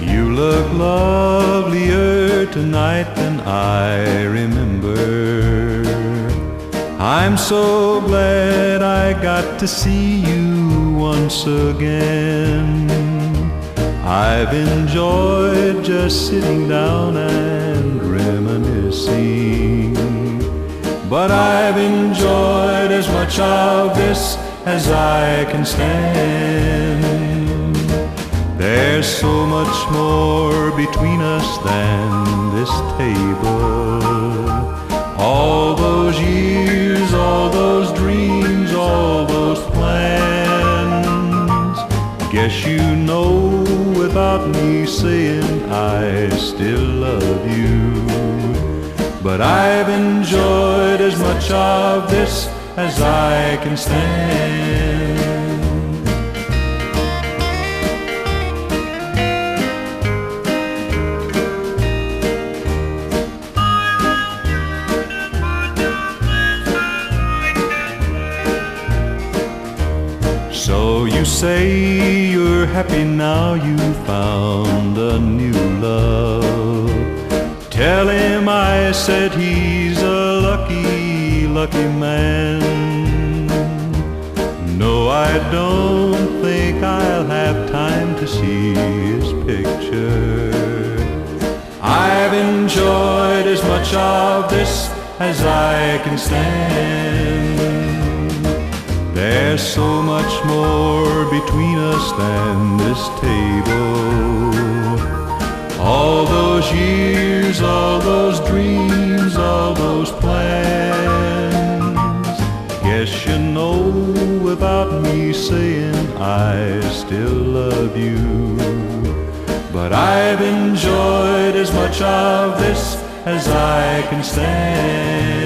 You look lovelier tonight than I remember. I'm so glad I got to see you once again. I've enjoyed just sitting down and reminiscing, but I've enjoyed as much of this as I can stand. There's so much more between us than this table. All those years, all those dreams, all those plans. Guess you know without me saying I still love you. But I've enjoyed as much of this as I can stand. So you say you're happy now you found a new love. Tell him I said he's a lucky, lucky man. No, I don't think I'll have time to see his picture. I've enjoyed as much of this as I can stand. There's so much more between us than this table. All those years, all those dreams, all those plans. Guess you know without me saying I still love you. But I've enjoyed as much of this as I can stand.